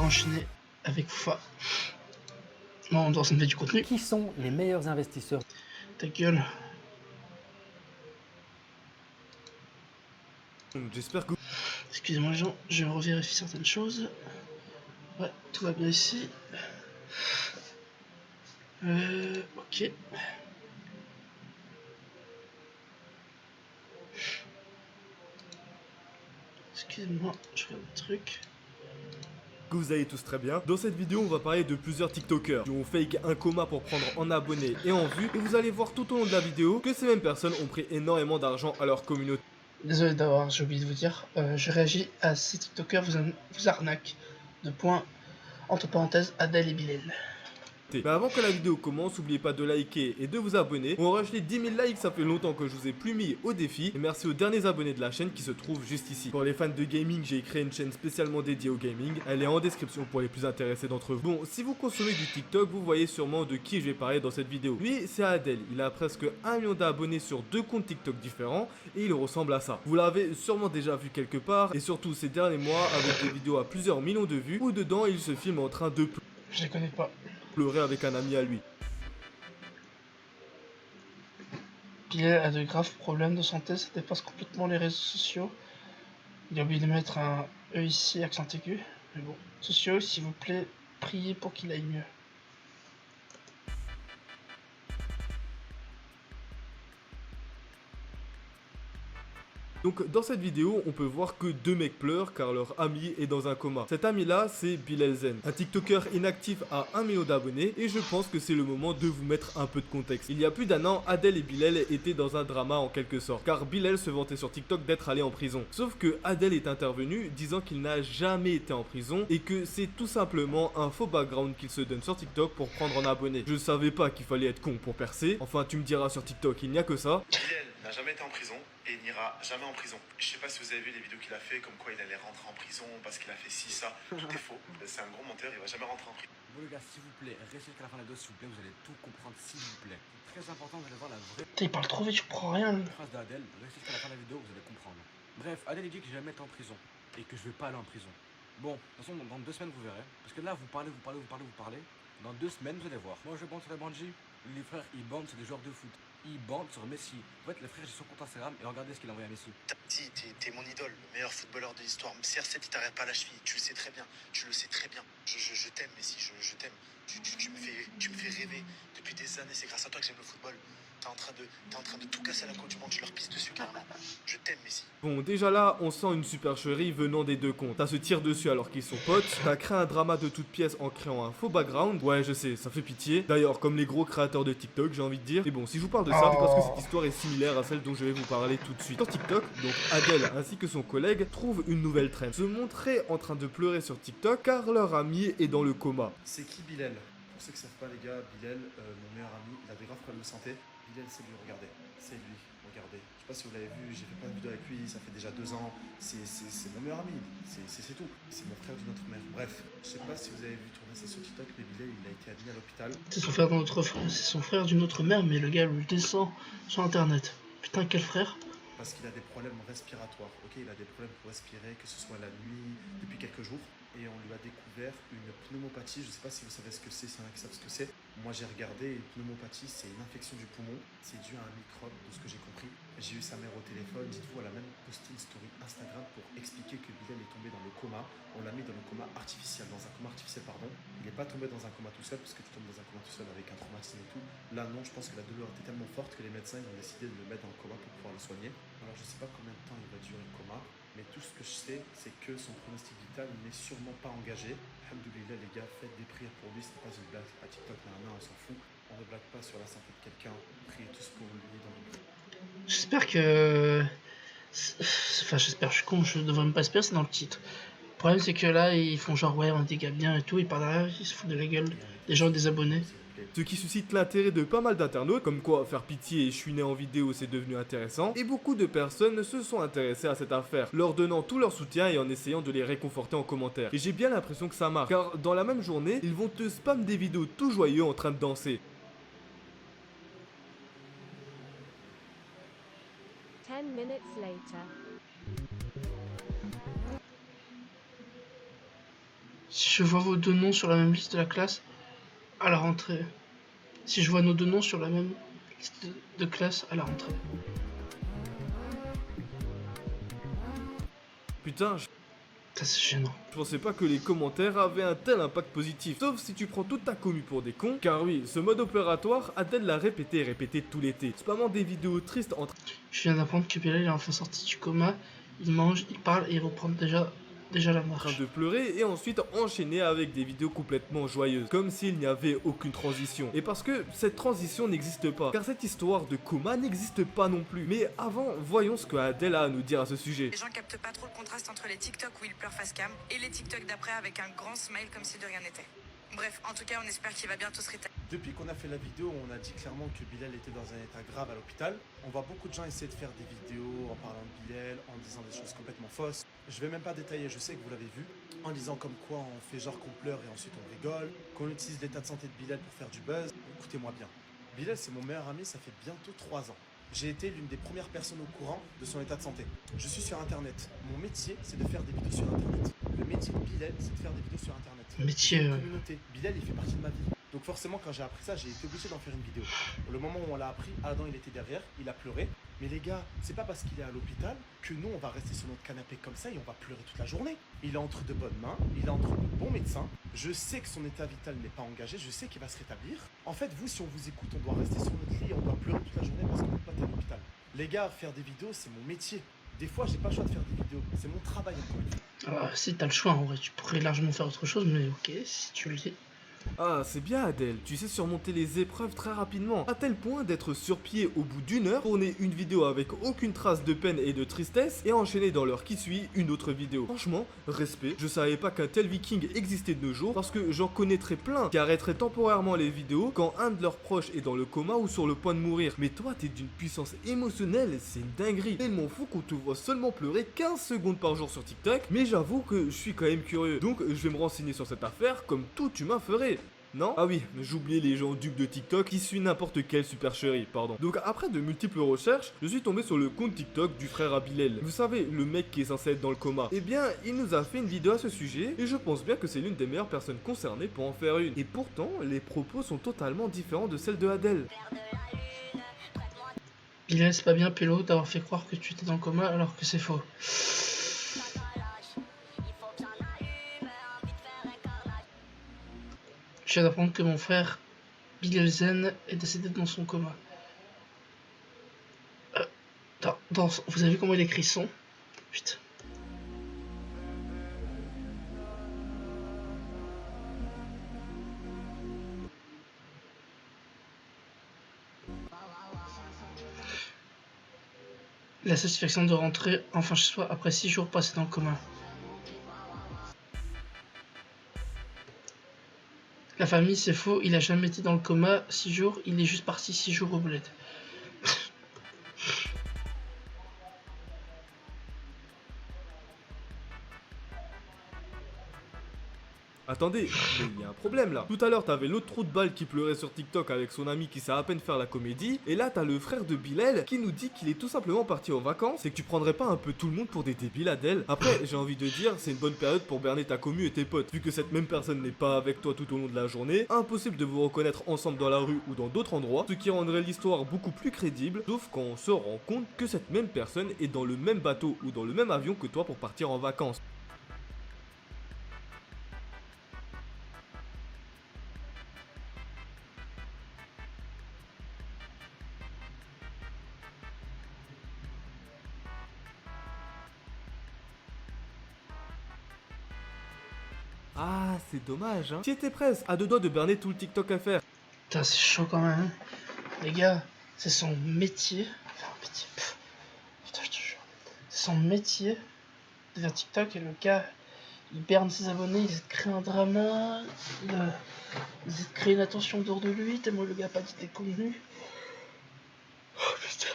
enchaîner avec Fa. Non, on doit s'enlever du contenu. Qui sont les meilleurs investisseurs? Ta gueule. J'espère que... Excusez-moi les gens, je revérifie certaines choses. Ouais, tout va bien ici. Ok. Excusez-moi, je regarde le truc. Que vous allez tous très bien. Dans cette vidéo, on va parler de plusieurs TikTokers qui ont fake un coma pour prendre en abonnés et en vues. Et vous allez voir tout au long de la vidéo que ces mêmes personnes ont pris énormément d'argent à leur communauté. Désolé d'avoir, j'ai oublié de vous dire. Je réagis à ces TikTokers vous arnaquent. De points, entre parenthèses, Adèle et Bilal. Mais avant que la vidéo commence, n'oubliez pas de liker et de vous abonner. On va rajouter 10 000 likes, ça fait longtemps que je vous ai plus mis au défi. Et merci aux derniers abonnés de la chaîne qui se trouvent juste ici. Pour les fans de gaming, j'ai créé une chaîne spécialement dédiée au gaming. Elle est en description pour les plus intéressés d'entre vous. Bon, si vous consommez du TikTok, vous voyez sûrement de qui je vais parler dans cette vidéo. Lui, c'est Adèle. Il a presque 1 million d'abonnés sur 2 comptes TikTok différents et il ressemble à ça. Vous l'avez sûrement déjà vu quelque part et surtout ces derniers mois avec des vidéos à plusieurs millions de vues où dedans il se filme en train de Je les connais pas. pleurer avec un ami à lui. Bilal a de graves problèmes de santé, ça dépasse complètement les réseaux sociaux. Il a oublié de mettre un E ici, accent aigu. Mais bon, sociaux, s'il vous plaît, priez pour qu'il aille mieux. Donc dans cette vidéo, on peut voir que 2 mecs pleurent car leur ami est dans un coma. Cet ami là, c'est Bilal Zen, un TikToker inactif à 1 million d'abonnés et je pense que c'est le moment de vous mettre un peu de contexte. Il y a plus d'un an, Adèle et Bilal étaient dans un drama en quelque sorte car Bilal se vantait sur TikTok d'être allé en prison. Sauf que Adèle est intervenue disant qu'il n'a jamais été en prison et que c'est tout simplement un faux background qu'il se donne sur TikTok pour prendre en abonné. Je savais pas qu'il fallait être con pour percer. Enfin, tu me diras sur TikTok, il n'y a que ça. Bilal n'a jamais été en prison et il n'ira jamais en prison. Je sais pas si vous avez vu les vidéos qu'il a fait, comme quoi il allait rentrer en prison parce qu'il a fait ci, ça. Tout est faux. C'est un gros menteur, il va jamais rentrer en prison. Bon les gars, s'il vous plaît, restez jusqu'à la fin de la vidéo s'il vous plaît, vous allez tout comprendre s'il vous plaît. Très important, vous allez voir la vraie Putain, il parle trop vite, je comprends rien. Lui. phrase d'Adèle, restez jusqu'à la fin de la vidéo, vous allez comprendre. Bref, Adèle il dit que je vais jamais être en prison et que je vais pas aller en prison. Bon, de toute façon, dans 2 semaines vous verrez. Parce que là, vous parlez. Dans 2 semaines, vous allez voir. Moi, je bande sur les bandits. Les frères, ils bandent sur des joueurs de foot. Ils bandent sur Messi. En fait, les frères, j'ai son compte Instagram et regardez ce qu'il a envoyé à Messi. Si, t'es mon idole, le meilleur footballeur de l'histoire. CR7, il t'arrête pas à la cheville, tu le sais très bien. Tu le sais très bien. Je t'aime, Messi, je t'aime. Tu me fais rêver. Depuis des années, c'est grâce à toi que j'aime le football. T'es en train de tout casser à la Coupe du Monde, tu leur pisses dessus carrément. Je t'aime, Messi. Bon, déjà là, on sent une supercherie venant des deux comptes. Ça se tire dessus alors qu'ils sont potes. T'as créé un drama de toutes pièces en créant un faux background. Ouais, je sais, ça fait pitié. D'ailleurs, comme les gros créateurs de TikTok, j'ai envie de dire. Et bon, si je vous parle de ça, c'est parce que cette histoire est similaire à celle dont je vais vous parler tout de suite. Sur TikTok, donc Adèle ainsi que son collègue trouvent une nouvelle trend. Se montrer en train de pleurer sur TikTok car leur ami est dans le coma. C'est qui Bilal? Pour ceux qui savent pas les gars, Bilal, mon meilleur ami, il a des graves problèmes de santé. Bilal, c'est lui, regardez. C'est lui, regardez. Je sais pas si vous l'avez vu, j'ai fait plein de vidéos avec lui, ça fait déjà 2 ans. C'est mon meilleur ami, c'est tout. C'est mon frère d'une autre mère. Bref, je sais pas si vous avez vu tourner ça sur TikTok, mais Bilal, il a été admis à l'hôpital. C'est son frère d'une autre c'est son frère d'une autre mère, mais le gars le descend sur internet. Putain, quel frère? Parce qu'il a des problèmes respiratoires. Ok, il a des problèmes pour respirer, que ce soit la nuit, depuis quelques jours. Et on lui a découvert une pneumopathie. Je ne sais pas si vous savez ce que c'est, s'il y en a qui savent ce que c'est. Moi j'ai regardé, une pneumopathie c'est une infection du poumon. C'est dû à un microbe, de ce que j'ai compris. J'ai eu sa mère au téléphone, dites-vous, elle a même posté une story Instagram pour expliquer que Bilal est tombé dans le coma. On l'a mis dans le coma artificiel, dans un coma artificiel pardon. Il n'est pas tombé dans un coma tout seul, parce que tu tombes dans un coma tout seul avec un traumatisme et tout. Là non, je pense que la douleur était tellement forte que les médecins ils ont décidé de le mettre dans le coma pour pouvoir le soigner. Alors je ne sais pas combien de temps il va durer le coma. Mais tout ce que je sais, c'est que son pronostic vital n'est sûrement pas engagé. Alhamdoulilah les gars, faites des prières pour lui, ce n'est pas une blague à TikTok, on s'en fout. On ne blague pas sur la santé de quelqu'un, priez tous pour lui dans le prières. J'espère que... Enfin, j'espère, je suis con, je devrais même pas espérer, c'est dans le titre. Le problème, c'est que là, ils font genre, ouais, on est des gars bien et tout, ils parlent derrière, ils se foutent de la gueule des gens, des abonnés. Ce qui suscite l'intérêt de pas mal d'internautes, comme quoi faire pitié et chouiner en vidéo c'est devenu intéressant, et beaucoup de personnes se sont intéressées à cette affaire, leur donnant tout leur soutien et en essayant de les réconforter en commentaire. Et j'ai bien l'impression que ça marche, car dans la même journée, ils vont te spam des vidéos tout joyeux en train de danser. 10 minutes later. Je je vois vos deux noms sur la même liste de la classe à la rentrée. Si je vois nos deux noms sur la même liste de classe à la rentrée. Putain, Ça, c'est gênant. je pensais pas que les commentaires avaient un tel impact positif. Sauf si tu prends toute ta commu pour des cons. Car oui, ce mode opératoire, Adèle l'a répété et répété tout l'été. Spammant des vidéos tristes entre... Je viens d'apprendre que Bilal est enfin sorti du coma. Il mange, il parle et il reprend déjà la en train marche. de pleurer et ensuite enchaîner avec des vidéos complètement joyeuses, comme s'il n'y avait aucune transition. Et parce que cette transition n'existe pas, car cette histoire de coma n'existe pas non plus. Mais avant, voyons ce que Adèle a à nous dire à ce sujet. Les gens captent pas trop le contraste entre les TikTok où il pleure face cam et les TikTok d'après avec un grand smile comme si de rien n'était. Bref, en tout cas, on espère qu'il va bientôt se rétablir. Depuis qu'on a fait la vidéo, on a dit clairement que Bilal était dans un état grave à l'hôpital. On voit beaucoup de gens essayer de faire des vidéos en parlant de Bilal, en disant des choses complètement fausses. Je vais même pas détailler, je sais que vous l'avez vu, en disant comme quoi on fait genre qu'on pleure et ensuite on rigole, qu'on utilise l'état de santé de Bilal pour faire du buzz. Écoutez-moi bien, Bilal c'est mon meilleur ami, ça fait bientôt 3 ans. J'ai été l'une des premières personnes au courant de son état de santé. Je suis sur internet. Mon métier, c'est de faire des vidéos sur internet. Le métier de Bilal, c'est de faire des vidéos sur internet. Métier, J'ai une communauté. Bilal, il fait partie de ma vie. Donc forcément, quand j'ai appris ça, j'ai été obligé d'en faire une vidéo. Le moment où on l'a appris, Adam, il était derrière, il a pleuré. Mais les gars, c'est pas parce qu'il est à l'hôpital que nous, on va rester sur notre canapé comme ça et on va pleurer toute la journée. Il est entre de bonnes mains, il est entre de bons médecins. Je sais que son état vital n'est pas engagé, je sais qu'il va se rétablir. En fait, vous, si on vous écoute, on doit rester sur notre lit, on doit pleurer toute la journée parce que notre pote est à l'hôpital. Les gars, faire des vidéos, c'est mon métier. Des fois, j'ai pas le choix de faire des vidéos. C'est mon travail encore une fois. Alors, si t'as le choix, en vrai, tu pourrais largement faire autre chose, mais ok, si tu le dis. Ah, c'est bien Adèle, tu sais surmonter les épreuves très rapidement, à tel point d'être sur pied au bout d'1 heure, tourner une vidéo avec aucune trace de peine et de tristesse, et enchaîner dans l'heure qui suit une autre vidéo. Franchement, respect, je savais pas qu'un tel viking existait de nos jours, parce que j'en connaîtrais plein qui arrêteraient temporairement les vidéos quand un de leurs proches est dans le coma ou sur le point de mourir. Mais toi, t'es d'une puissance émotionnelle, c'est une dinguerie. Et il m'en fout qu'on te voit seulement pleurer 15 secondes par jour sur TikTok, mais j'avoue que je suis quand même curieux. Donc je vais me renseigner sur cette affaire comme tout humain ferait. Non? Ah oui, j'oubliais les gens dupes de TikTok qui suivent n'importe quelle supercherie, pardon. Donc après de multiples recherches, je suis tombé sur le compte TikTok du frère Abilel. Vous savez, le mec qui est censé être dans le coma. Eh bien, il nous a fait une vidéo à ce sujet, et je pense bien que c'est l'une des meilleures personnes concernées pour en faire une. Et pourtant, les propos sont totalement différents de celles de Adèle. Bilal, c'est pas bien, Pélo, d'avoir fait croire que tu étais dans le coma alors que c'est faux. Je viens d'apprendre que mon frère Bilal est décédé dans son coma. Vous avez vu comment il écrit son? Putain. La satisfaction de rentrer enfin chez soi après 6 jours passés dans le coma. La famille, c'est faux, il a jamais été dans le coma 6 jours, il est juste parti 6 jours au bled. Attendez, mais il y a un problème là. Tout à l'heure, t'avais l'autre trou de balle qui pleurait sur TikTok avec son ami qui sait à peine faire la comédie. Et là, t'as le frère de Bilal qui nous dit qu'il est tout simplement parti en vacances. C'est que tu prendrais pas un peu tout le monde pour des débiles, Adèle? Après, j'ai envie de dire, c'est une bonne période pour berner ta commu et tes potes. Vu que cette même personne n'est pas avec toi tout au long de la journée, impossible de vous reconnaître ensemble dans la rue ou dans d'autres endroits. Ce qui rendrait l'histoire beaucoup plus crédible. Sauf quand on se rend compte que cette même personne est dans le même bateau ou dans le même avion que toi pour partir en vacances. Ah, c'est dommage, hein. T'y étais presque, à 2 doigts de berner tout le TikTok à faire. Putain, c'est chaud quand même. Hein. Les gars, c'est son métier. Enfin, métier. Putain, je te jure. C'est son métier de faire TikTok et le gars, il berne ses abonnés, il essaie de créer un drama, il essaie de créer une attention autour de lui, tellement le gars a pas dit des contenus. Oh putain.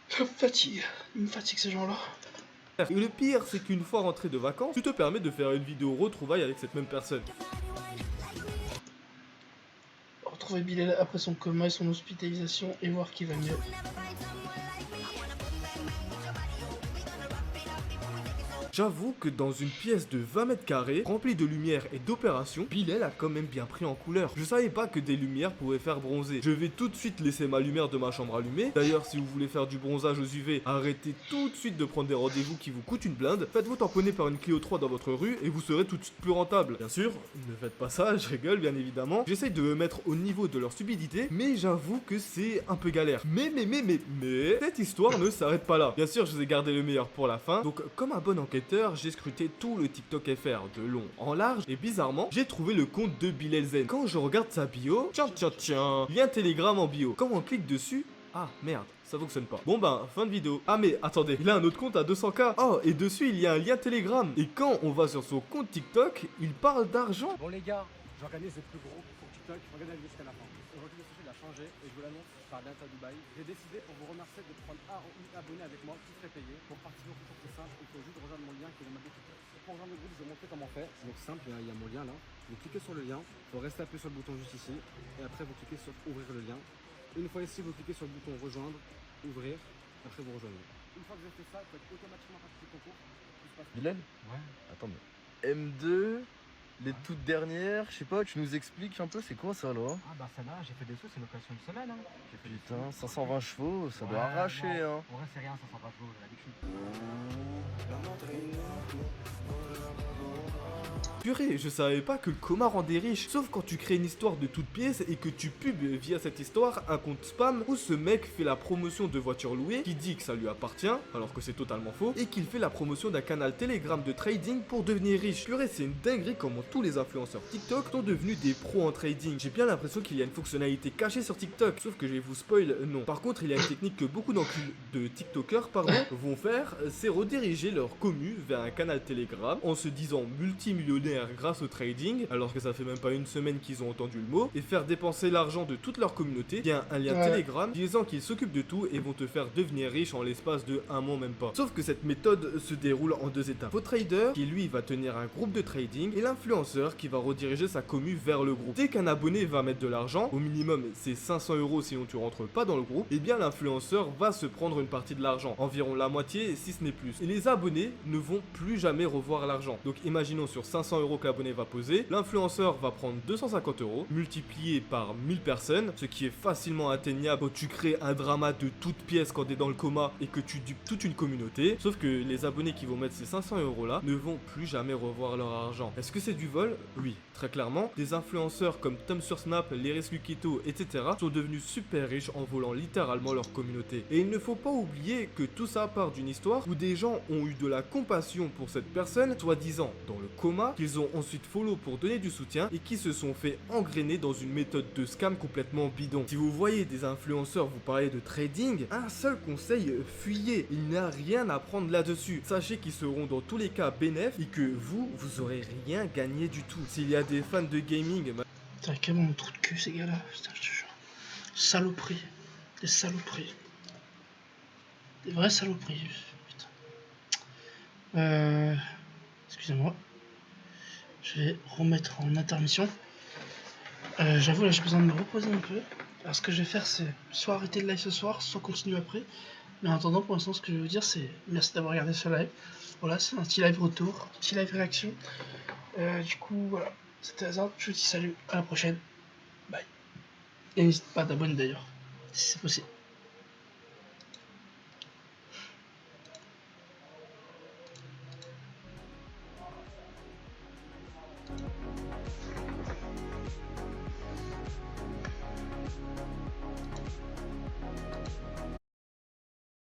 Ça me fatigue. Il me fatigue ces gens-là. Et le pire, c'est qu'une fois rentré de vacances, tu te permets de faire une vidéo retrouvaille avec cette même personne. Retrouver Bilal après son coma et son hospitalisation et voir qu'il va mieux. J'avoue que dans une pièce de 20 mètres carrés, remplie de lumière et d'opérations, Bilal a quand même bien pris en couleur. Je savais pas que des lumières pouvaient faire bronzer. Je vais tout de suite laisser ma lumière de ma chambre allumée. D'ailleurs, si vous voulez faire du bronzage aux UV, arrêtez tout de suite de prendre des rendez-vous qui vous coûtent une blinde. Faites-vous tamponner par une Clio 3 dans votre rue et vous serez tout de suite plus rentable. Bien sûr, ne faites pas ça, je rigole bien évidemment. J'essaye de me mettre au niveau de leur stupidité, mais j'avoue que c'est un peu galère. Mais, cette histoire ne s'arrête pas là. Bien sûr, je vous ai gardé le meilleur pour la fin. Donc, comme un bon enquêteur, j'ai scruté tout le TikTok FR de long en large. Et bizarrement, j'ai trouvé le compte de Bilal Zen. Quand je regarde sa bio, tiens, lien Telegram en bio. Quand on clique dessus, ah merde, ça fonctionne pas. Bon ben, fin de vidéo. Ah mais attendez, il a un autre compte à 200k. Oh, et dessus il y a un lien Telegram. Et quand on va sur son compte TikTok, il parle d'argent. Bon les gars, j'organise le plus gros pour TikTok, regardez la vidéo jusqu'à la fin. Aujourd'hui le sujet il a changé et je vous l'annonce, ce sera bientôt à Dubaï. J'ai décidé pour vous remercier de prendre un ou une abonnée avec moi qui serait payé. Pour participer au concours c'est simple, il faut juste rejoindre mon lien qui est dans ma bio TikTok. Pour rejoindre le groupe, je vais vous montrer comment faire. Donc simple, il y a mon lien là. Vous cliquez sur le lien, vous restez appuyé sur le bouton juste ici et après vous cliquez sur ouvrir le lien. Une fois ici, vous cliquez sur le bouton rejoindre, ouvrir, après vous rejoignez. Une fois que vous avez fait ça, vous faites automatiquement participer au concours. Bilal? Ouais. Attends, mais M2, les toutes dernières, je sais pas, tu nous expliques un peu, c'est quoi ça là? Ah bah celle-là, j'ai fait des sous, c'est location de semaine. Hein. J'ai fait des Putain, 520 chevaux, ça doit arracher hein. En vrai, c'est rien, 520 chevaux, j'ai l'habitude. Purée, je savais pas que le coma rendait riche, sauf quand tu crées une histoire de toute pièce et que tu pubs via cette histoire un compte spam où ce mec fait la promotion de voitures louées, qui dit que ça lui appartient, alors que c'est totalement faux, et qu'il fait la promotion d'un canal Telegram de trading pour devenir riche. Purée, c'est une dinguerie comment tous les influenceurs TikTok sont devenus des pros en trading. J'ai bien l'impression qu'il y a une fonctionnalité cachée sur TikTok, sauf que je vais vous spoil, non. Par contre, il y a une technique que beaucoup d'enculés de TikTokers, vont faire, c'est rediriger leur commu vers un canal Telegram en se disant multimillionnaire grâce au trading, alors que ça fait même pas une semaine qu'ils ont entendu le mot, et faire dépenser l'argent de toute leur communauté via un lien Telegram disant qu'ils s'occupent de tout et vont te faire devenir riche en l'espace de un mois même pas. Sauf que cette méthode se déroule en deux étapes. Votre trader qui lui va tenir un groupe de trading et l'influenceur qui va rediriger sa commu vers le groupe. Dès qu'un abonné va mettre de l'argent, au minimum c'est 500 € sinon tu rentres pas dans le groupe, et bien l'influenceur va se prendre une partie de l'argent, environ la moitié si ce n'est plus. Et les abonnés ne vont plus jamais revoir l'argent. Donc imaginons sur 500 € que l'abonné va poser, l'influenceur va prendre 250 € multiplié par 1000 personnes, ce qui est facilement atteignable quand tu crées un drama de toute pièce quand t'es dans le coma et que tu dupes toute une communauté. Sauf que les abonnés qui vont mettre ces 500 € là ne vont plus jamais revoir leur argent. Est-ce que c'est du vol? Oui, très clairement. Des influenceurs comme Tom sur Snap, Leris Lukito, etc. sont devenus super riches en volant littéralement leur communauté. Et il ne faut pas oublier que tout ça part d'une histoire où des gens ont eu de la compassion pour cette personne, soi-disant dans le coma, qu'ils ont ensuite follow pour donner du soutien et qui se sont fait engrainer dans une méthode de scam complètement bidon. Si vous voyez des influenceurs vous parler de trading, un seul conseil, fuyez. Il n'y a rien à prendre là-dessus. Sachez qu'ils seront dans tous les cas bénéfiques et que vous aurez rien gagné du tout. S'il y a des fans de gaming... Putain, quel bon trou de cul ces gars-là, putain, je te jure. Saloperie. Des saloperies. Des vraies saloperies, putain. Excusez-moi. Je vais remettre en intermission. J'avoue, là j'ai besoin de me reposer un peu. Alors ce que je vais faire, c'est soit arrêter le live ce soir, soit continuer après. Mais en attendant, pour l'instant, ce que je vais vous dire, c'est merci d'avoir regardé ce live. Voilà, c'est un petit live retour, un petit live réaction. Du coup, voilà, c'était Hazard. Je vous dis salut, à la prochaine. Bye. Et n'hésite pas à t'abonner d'ailleurs, si c'est possible.